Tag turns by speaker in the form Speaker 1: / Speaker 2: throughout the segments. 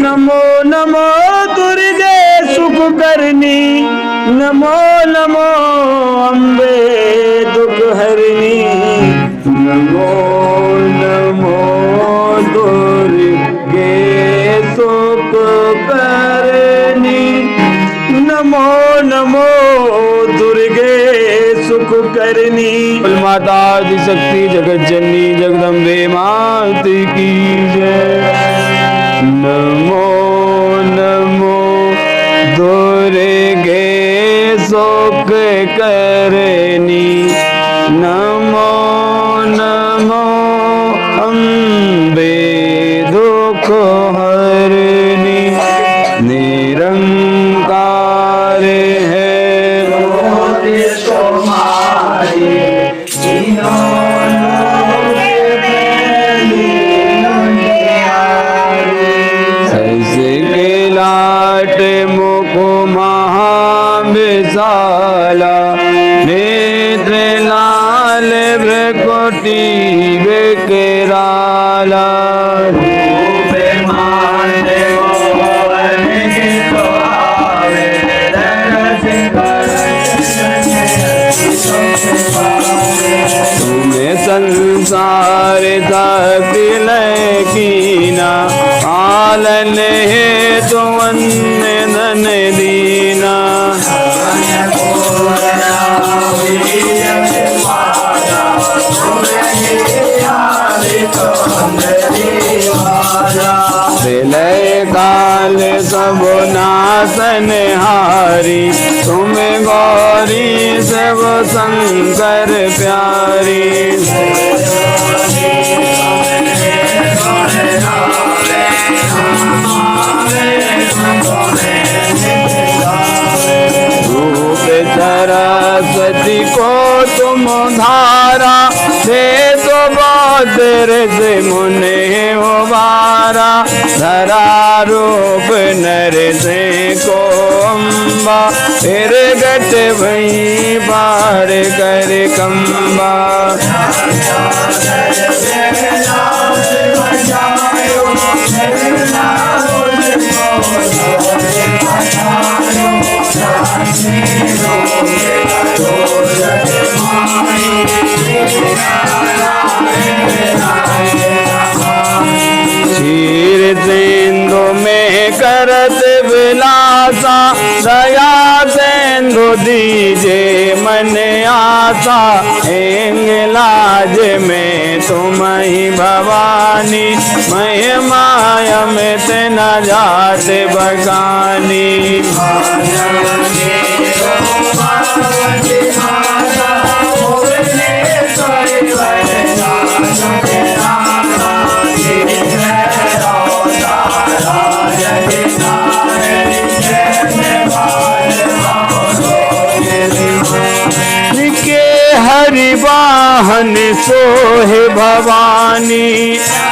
Speaker 1: नमो नमो दुर्गे सुख करनी, नमो नमो अम्बे दुख हरनी, नमो नमो दुर्गे सुख करनी, नमो नमो दुर्गे सुख करनी। माता आदिशक्ति जगत जननी जगदम्बे मात की जय। नमो नमो दुर्गे सुख करनी, नमो नमो अम्बे दुख हरनी, निरंकार है लाट मुख महाविशाला, नेत्र लाल भ्रकुटी विकराला, तुम्हें संसार दिल कीना, आलन है तो अन्य धन दीना, विलय काल सब नासन हारी, तुम गौरी सब शंकर प्यारी, रूप सरस्वती को तुम धारा, दे तो बौद्ध से मुने उबारा, धरा रूप नर से को अम्बा, फिर गट भई पार कर कंबा, क्षीर सिंधु में करत विलासा, दया सिंधु दीजे मन आशा, हिंगलाज में तुम ही भवानी, महिमाय में न जात बगानी, हरि वाहन सोहे भवानी,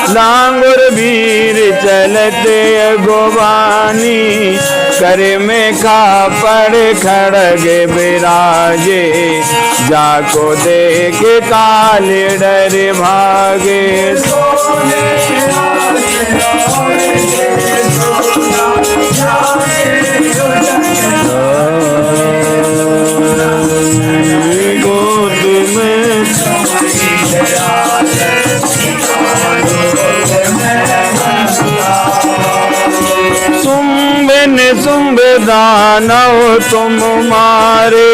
Speaker 1: लांगुर वीर चलते गोवानी, कर में खापर खड़ग विराजे, जाको देख काल डर भागे, गोद में शुंभ दानव तुम मारे,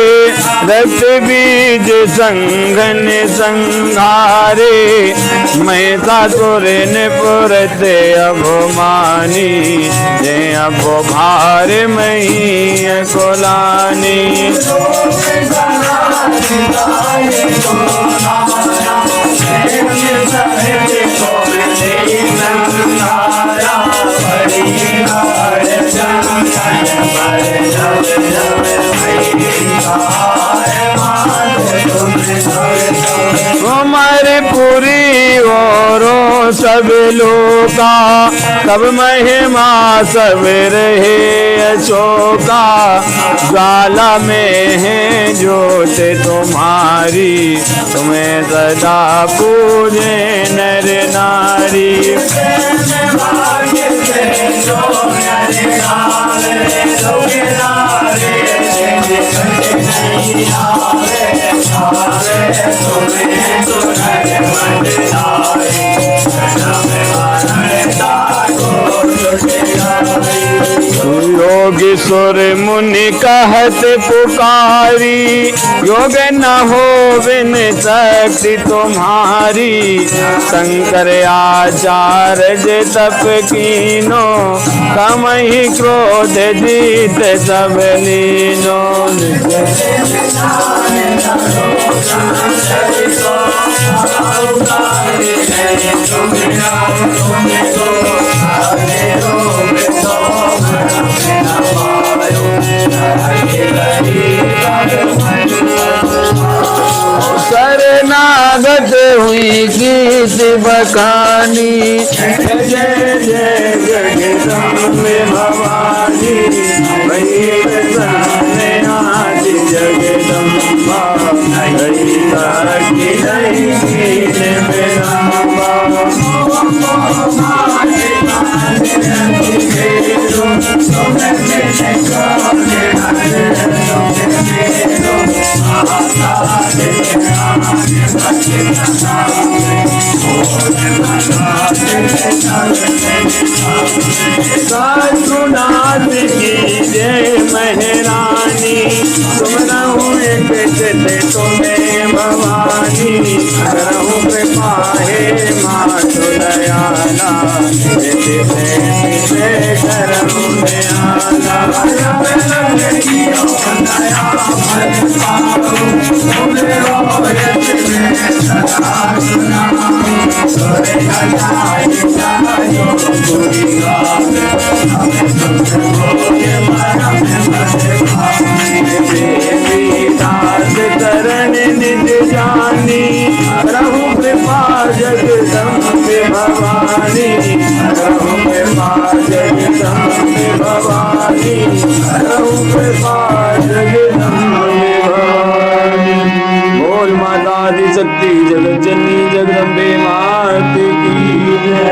Speaker 1: रक्त बीज संघन संहारे, महिषासुर निपुरत अभिमानी, जे अब भार मही कुलानी, हमारे पूरी और सब लोका, तब महिमा सब रहे अशोका, ज्वाला में है ज्योत तुम्हारी, तुम्हें सदा पूजे नर नारी, योगीश्वर मुनि कहत पुकारी, योग न हो बिन शक्ति तुम्हारी। शंकर आचार्य तप कीनो, कमहि क्रोध जीत सब लीनो। शरणागत हुई गीत बखानी, जय जय जगदम्बे भवानी। वही सामने आदि जगदम्बा, वही तारकी नहीं बेरंबा। साधुनाथ की जय महरानी, तुम रहूं एक चले तुम्हें भवानी। रहूं कृपा हे माधु दयाला, करम में आला। करण निज जानी, रहु कृपा जगदम्बे भवानी। रहु कृपा जगदम्बे भवानी, रहु कृपा जगदम्बे भवानी। बोल माता आदि शक्ति जगत जननी जगदम्बे मात की जय।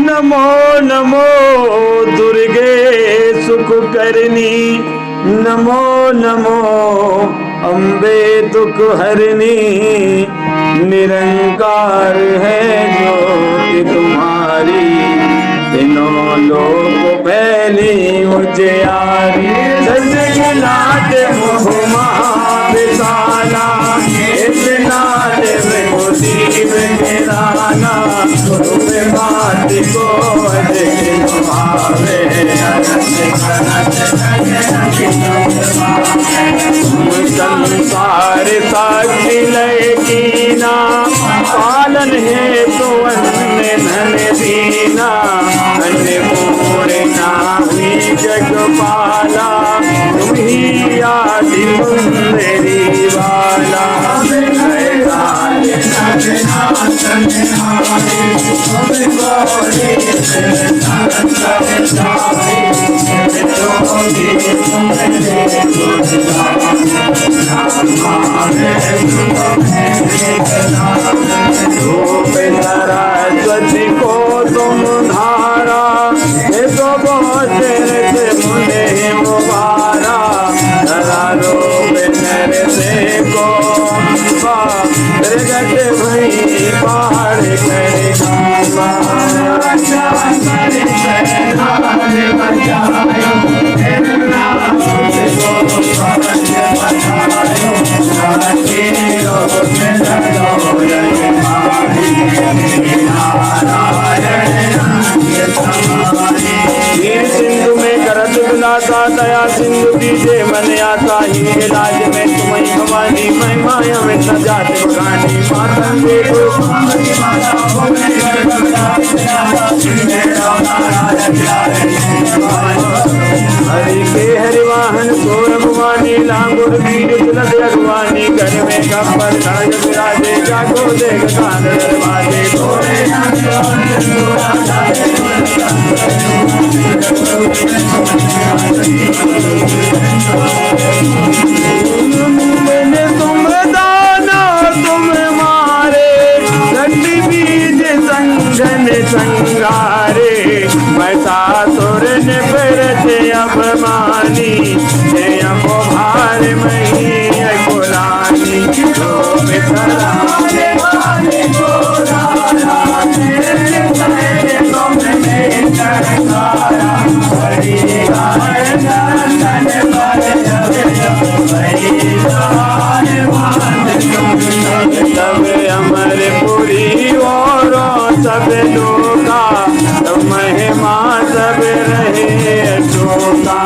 Speaker 1: नमो नमो दुर्गे सुख करनी, नमो नमो अम्बे दुख हरनी। निरंकार है ज्योति तुम्हारी, तीनों लोक फैली उजियारी। सजलाट मुह महाविशाला, इतनाट विभूति विराना। तुम बात को अधिक भावे, संसार साक्षी लय कीना। पालन है तो अन्य धन दीना, अन्य पूर्णा हुई जग पाला। तुम ही आदि मेरी वाला। सरस्वती को तुम धारा, ये तो बहुत से मुने मुबारा। धरा रूप नरसे को प्रगट भई पहाड़ करे गंगा। सिंधु में करत विलासा, दया सिंधु दीजे मन आता। ही इलाज में तुम्हें भवानी, महिमा में न जात बखानी। मातन देखो हरि के हरिवाहन सोर भवानी। लांगुर वीर तिलक अगवानी, घर में कपड़ खड़ग विराजे। जागो देख कान दरवाजे। तुम दाना तुम मारे, रंडी बीज संगन संगारे। महिषासुर ने फिर से अपमानी, जय भार मही सब लोका महिमा सब रहे अशोका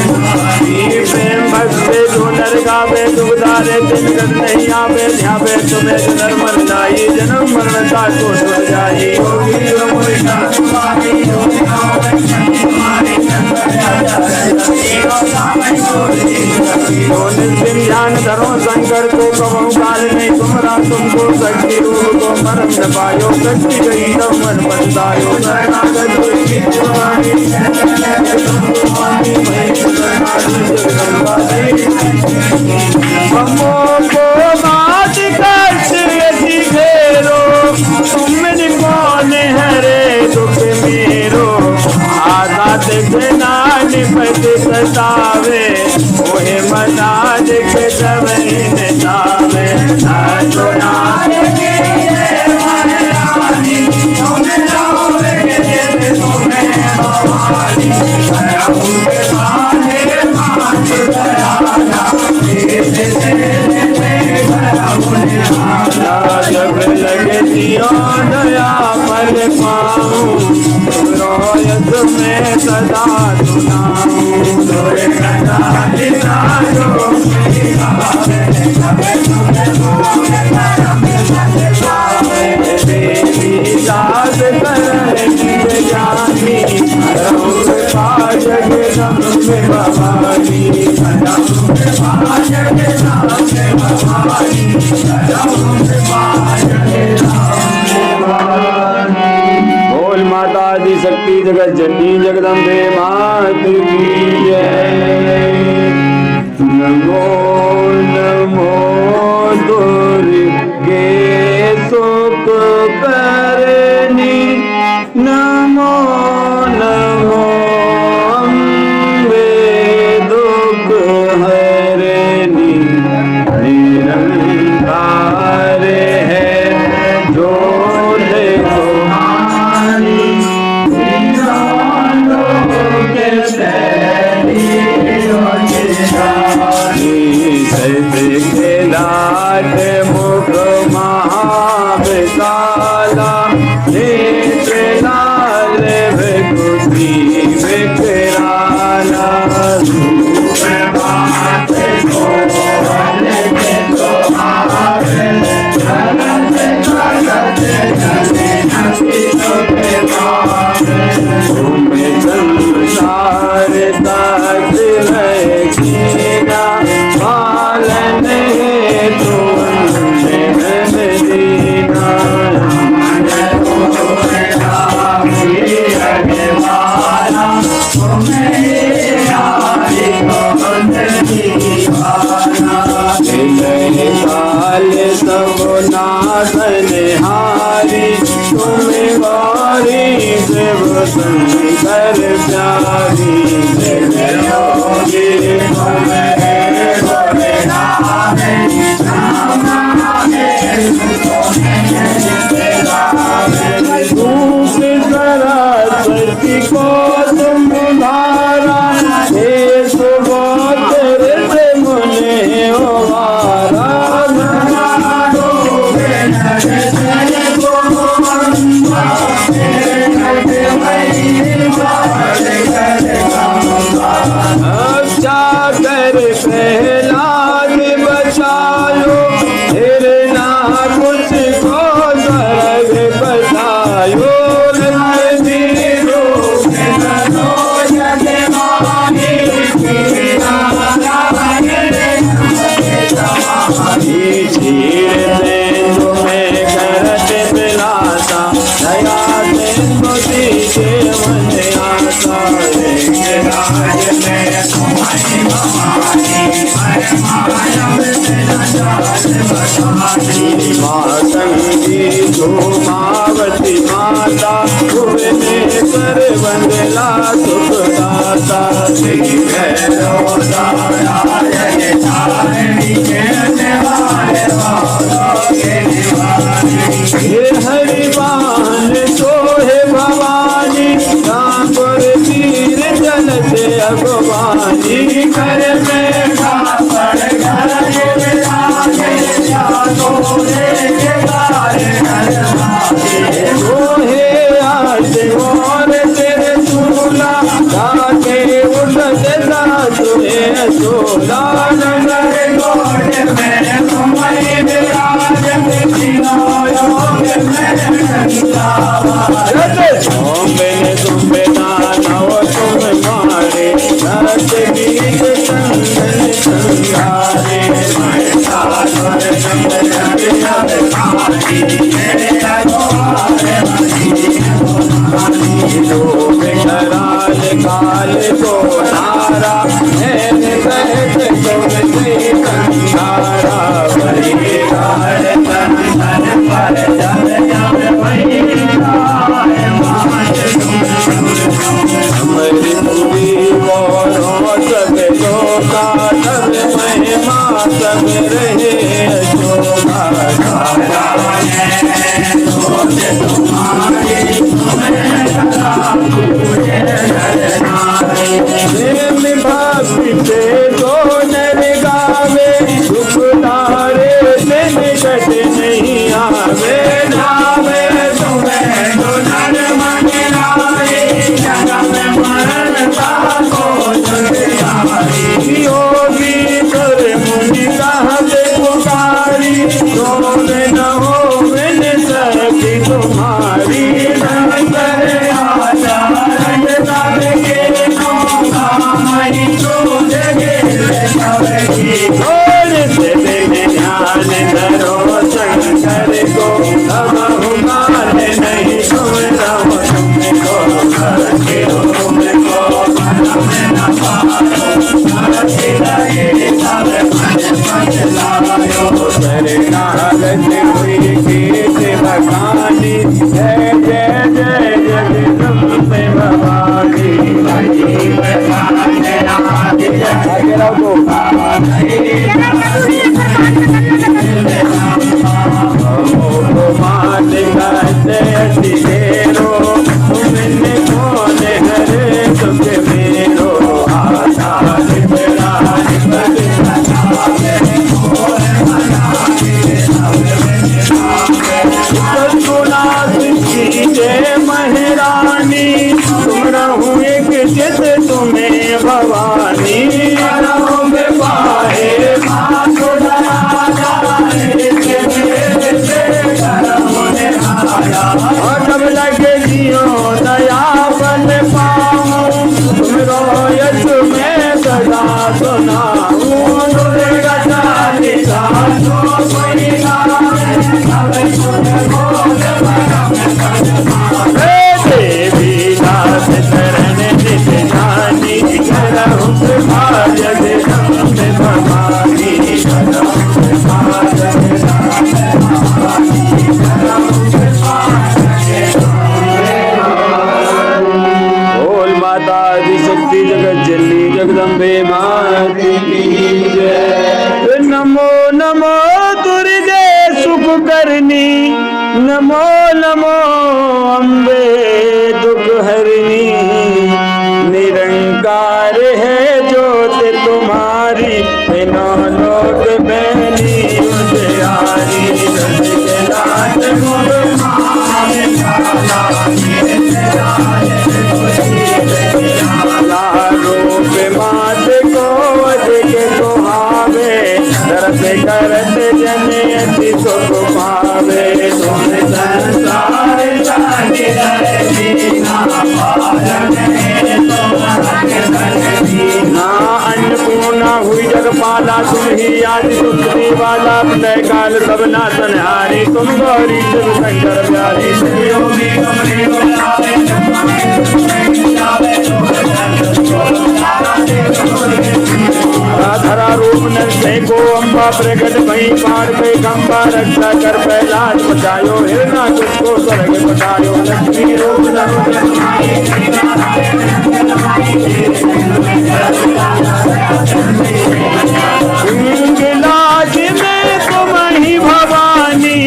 Speaker 1: प्रेम भक्ति सुंदर गावे दुखदारे दिन नहीं आवे ध्यावे तुम्हें नर्मल लाई जन्म मरण का को छुड़ जाई ध्यान धरो शंकर को कहो काल नहीं तुमरा तुमको शक्ति रूप को मरम न पायो शक्ति गई तब मन बंदायो हमो को बात कष्ट यदि घेरो तुम कौन हरे दुख मेरो आधा देखना निपट सतावे ओहे मना देख सब नचावे जब लगे दियो दया पर पाऊं रोयत में सदा सुनाऊं देवी दास करनी जानी बोल माता आदि शक्ति जगत जननी जगदम्बे मात की जय। नमो नमो दुर्गे सुख करनी नमो नमो अम्बे दुख हरनी निरंकार है जो देखो लाट मुख महाविशाला नेत्र लाल भगुती विकराला संसार तक रखीना पालन सब नाथन हारी तुम गौरी शिव शंकर प्यारी सरस्वती को तुम धारा हे सुबोध मुने ओवारा जाकर प्रहलाद बचायो हिरना कुछ को सर्ग बतायो तुम्हें करत पिलाता दया मोदी के मन आता मातंगी धूमावती माता भुवनेश्वरी कर बंदला सुखदाता श्री भैरव दाता जय तारिणी हे हरिवान सोहे भवानी सांबर तीर चलते अगवानी कर में खापर घर सोहे आज मोर तेरे चूला गाके उठते सासुए सोला नगर गोड़ में तुम्हारी विराज तुम्बे नानव तुम मारे नरत गीत चंदन संगारे कराल काल को नारा सहत तुम से संगारा बड़ी काल तन तन पर जल जल वही हमारी पूरी गौरव सब लोका सब महिमा सब रहे शोभा भक्ति से दो नर गावे दुखदारे से निकट नहीं आवे नावे तुम्हें दो नर मन लाए जगत मरण को योगी कर मुनि कहते पुकारी सोन न हो बिन सखी तुम्हारी ध्यान धरो शंकर को अब हुमान नहीं सुन रहो तुमको भगवानी जय जय जय जगदम्बे भवानी तुमने कौन हरे सुख मेरो जय महरानी तुम रहूं एक चित तुम्हें भवानी जब लगे जियो दया बन पाऊं तुम रोयत में सदा सुनाऊं देवी दास शरण निज जानी करहु जगदम्बे भवानी बोल माता आदिशक्ति जगत जल्ली जगदम्बे माता की जय। नमो नमो दुर्गे सुख करनी नमो नमो अम्बे दुख हरनी निरंकार है ज्योत तुम्हारी तीनों लोक बहनी उजियारी रूप मात को अधिक सुहावे दर्श करत जन अति सुख पावे तुम संसार ना अन्नपूर्णा हुई जगपाला तुम ही आदि सुखी वाला प्रलय काल सब नाशन हारी तुम गौरी शिव शंकर प्यारी योगी धरा रूप नर देखो अम्बा प्रकट भई पार पे खंबा रक्षा कर प्रहलाद बचायो हिरणा तुझको स्वर्ग बचायो लक्ष्मी रूप लाज में तुम ही भवानी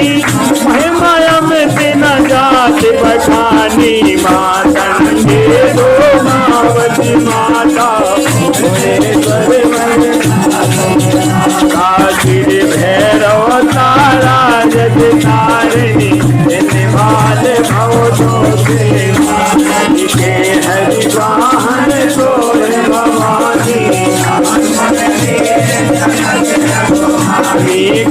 Speaker 1: महिमा अमित न जात बखानी मातंगे दो मावती माता काशीर भैरव तारा जग तारिणी निमाल भव के हरि वाहन सोर भवानी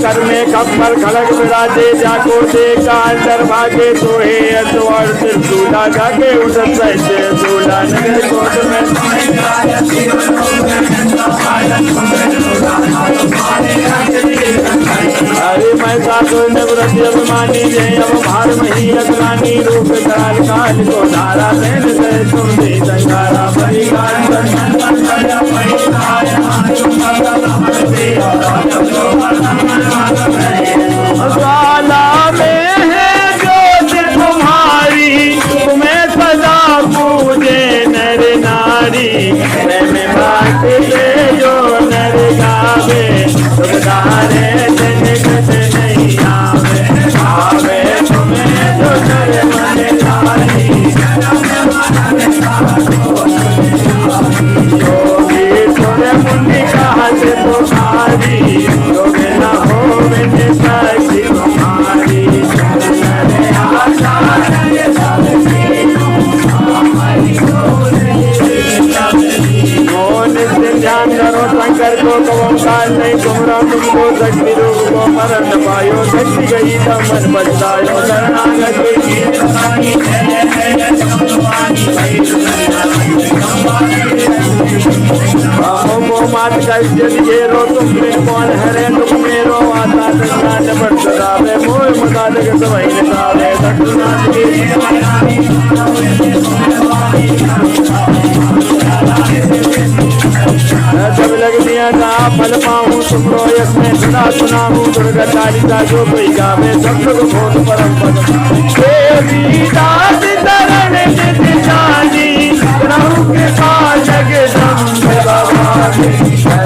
Speaker 1: कर में कपल खलक विराजे जाको देखा अंदर भागे सोहे अद्वार त्रिशूला जाके उधर सहजे दूल्हा नगर कोट में अरे मैं साधु निवृत्ति अभिमानी जय अब भार मही अग्रानी रूप काल काल को धारा देन से तुम दे संगारा परिकार ज्वाला में है ज्योत तुम्हारी तुम्हें सदा पूजे नर नारी मैं बात ले जो नर गावे सुधारे जन कट नहीं आवे आवे तुम्हें जो नर मन नारी योगी तुरे मुनि कहा से तुम्हारी योगी न हो मैंने साक्षी तुम्हारी ध्यान करो शंकर को ओंकार नहीं गुमरा तुमको शक्ति रूप को मरण पायो शक्ति गई तो मन बचतायो शरणागत मात घेरो तुम कौन हरे तुम मेरो आता दक्षिणान बढ़ सदावे मोह मता जग सवै निकाले दक्षिणान जब लग दिया का फल पाऊँ तुमरो यश में सदा सुनाऊँ दुर्गा चालीसा जो कोई गावे सब लोग भोग परम पद देवी दास शरण नित जानी प्रभु के पास जग संग भवानी